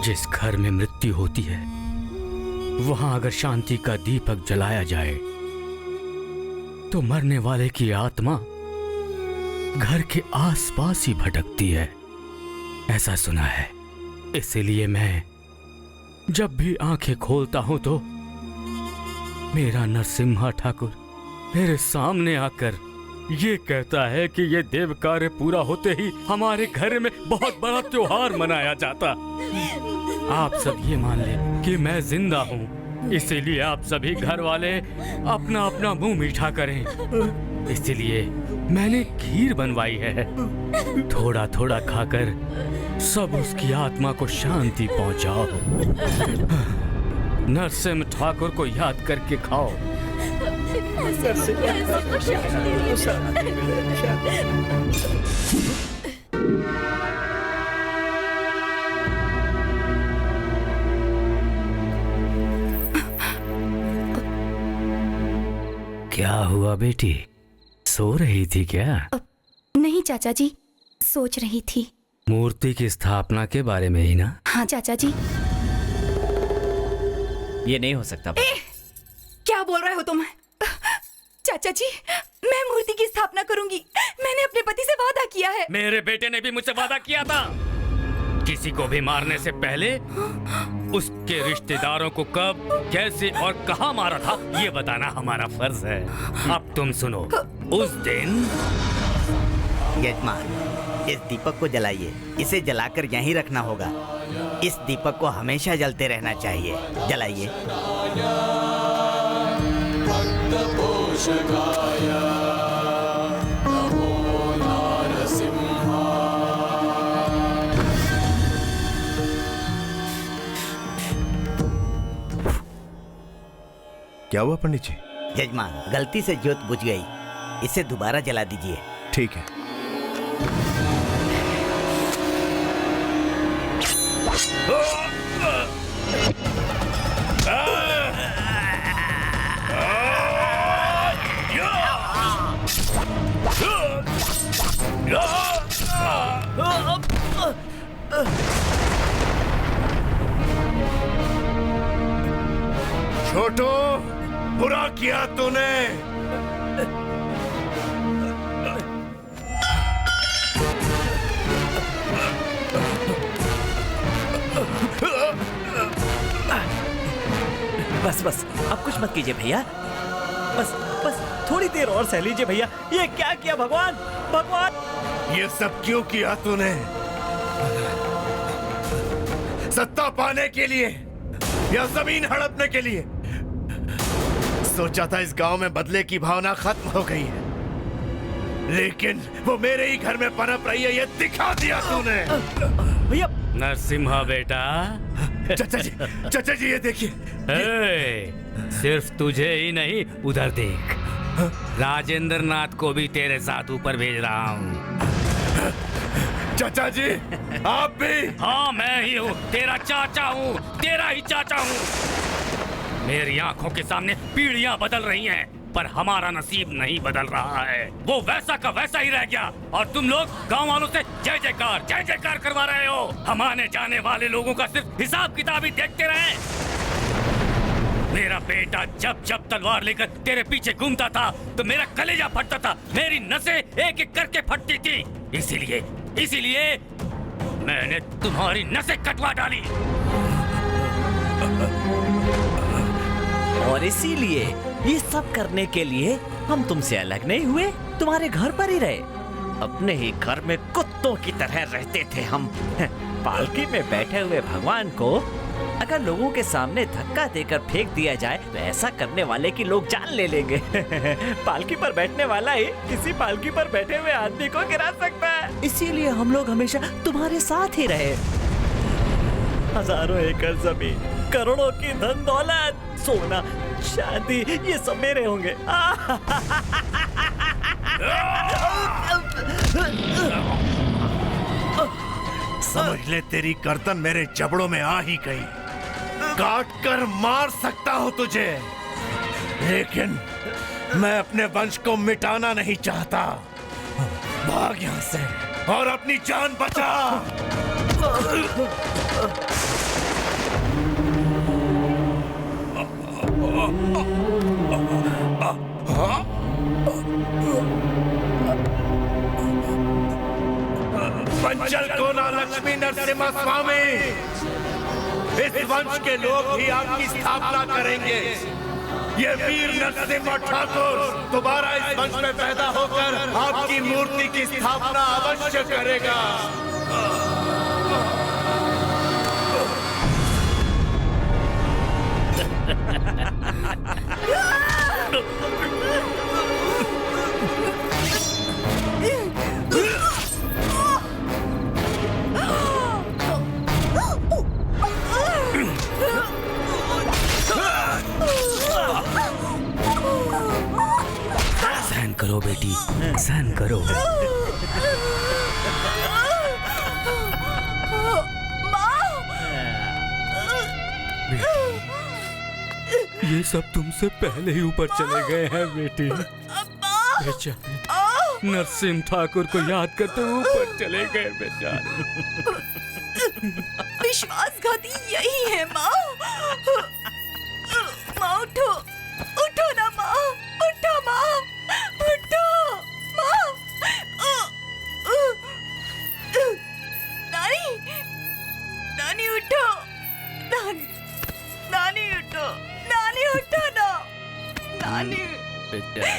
जिस घर में मृत्यु होती है वहां अगर शांति का दीपक जलाया जाए तो मरने वाले की आत्मा घर के आसपास ही भटकती है, ऐसा सुना है। इसीलिए मैं जब भी आंखें खोलता हूं तो मेरा नरसिम्हा ठाकुर मेरे सामने आकर ये कहता है कि ये देव कार्य पूरा होते ही हमारे घर में बहुत बड़ा त्योहार मनाया जाता। आप सब ये मान लें कि मैं जिंदा हूँ, इसीलिए आप सभी घर वाले अपना अपना मुंह मीठा करें। इसीलिए मैंने खीर बनवाई है, थोड़ा थोड़ा खाकर सब उसकी आत्मा को शांति पहुंचाओ। नरसिम्हा ठाकुर को याद करके खाओ। क्या हुआ बेटी, सो रही थी क्या? नहीं चाचा जी, सोच रही थी। मूर्ति की स्थापना के बारे में ही ना? हाँ चाचा जी। ये नहीं हो सकता। क्या बोल रहे हो तुम? चाचा जी, मैं मूर्ति की स्थापना करूंगी। मैंने अपने पति से वादा किया है। मेरे बेटे ने भी मुझसे वादा किया था। किसी को भी मारने से पहले उसके रिश्तेदारों को कब, कैसे और कहां मारा था ये बताना हमारा फर्ज है। अब तुम सुनो। उस दिन यजमान, इस दीपक को जलाइए। इसे जलाकर यहीं रखना होगा। इस दीपक को हमेशा जलते रहना चाहिए। जलाइए। क्या हुआ पंडित जी? यजमान, गलती से ज्योत बुझ गई, इसे दोबारा जला दीजिए। ठीक है। छोटू, बुरा किया तूने। बस बस, अब कुछ मत कीजिए भैया। बस बस थोड़ी देर और सह लीजिए भैया। ये क्या किया भगवान? भगवान, ये सब क्यों किया तूने? सत्ता पाने के लिए या जमीन हड़पने के लिए? सोचा था इस गांव में बदले की भावना खत्म हो गई है, लेकिन वो मेरे ही घर में पनप रही है, ये दिखा दिया तूने। भैया। नरसिम्हा बेटा। चाचा जी ये देखिए। सिर्फ तुझे ही नहीं, उधर देख, राजेंद्र नाथ को भी तेरे साथ ऊपर भेज रहा हूँ। चाचा जी आप भी? हाँ, मैं ही हूँ, तेरा चाचा हूँ, तेरा ही चाचा हूँ। मेरी आंखों के सामने पीढ़ियां बदल रही हैं, पर हमारा नसीब नहीं बदल रहा है। वो वैसा का वैसा ही रह गया और तुम लोग गांव वालों से जय जयकार करवा रहे हो। हम आने जाने वाले लोगों का सिर्फ हिसाब किताब ही देखते रहे। मेरा बेटा जब जब तलवार लेकर तेरे पीछे घूमता था तो मेरा कलेजा फटता था, मेरी नसें एक एक करके फटती थी। इसीलिए मैंने तुम्हारी नसें कटवा डाली। और इसीलिए ये सब करने के लिए हम तुमसे अलग नहीं हुए, तुम्हारे घर पर ही रहे। अपने ही घर में कुत्तों की तरह रहते थे हम। पालकी में बैठे हुए भगवान को अगर लोगों के सामने धक्का देकर फेंक दिया जाए तो ऐसा करने वाले की लोग जान ले लेंगे। पालकी पर बैठने वाला ही किसी पालकी पर बैठे हुए आदमी को गिरा सकता है। इसीलिए हम लोग हमेशा तुम्हारे साथ ही रहे। हजारों एकड़ जमीन, करोड़ों की धन दौलत, सोना, शादी, ये सब मेरे होंगे। समझ ले, तेरी गर्दन मेरे जबड़ों में आ ही गई। काट कर मार सकता हूं तुझे, लेकिन मैं अपने वंश को मिटाना नहीं चाहता। भाग यहां से और अपनी जान बचा। पंचल कोना लक्ष्मी नरसिम्हा स्वामी, इस वंश के लोग ही आपकी स्थापना करेंगे। ये वीर नरसिम्हा ठाकुर दोबारा इस वंश में पैदा होकर आपकी मूर्ति की स्थापना अवश्य करेगा। सहन करो बेटी, सहन करो। ये सब तुमसे पहले ही ऊपर चले गए हैं बेटी। बेचारे नरसिम्हा ठाकुर को याद करते ऊपर चले गए बेचारे। विश्वासघाती यही है माँ। माँ उठो, उठो ना माँ, उठो माँ, उठो माँ। नानी, नानी उठो, नानी, नानी उठो, नानी उठो ना, नानी। बेचारे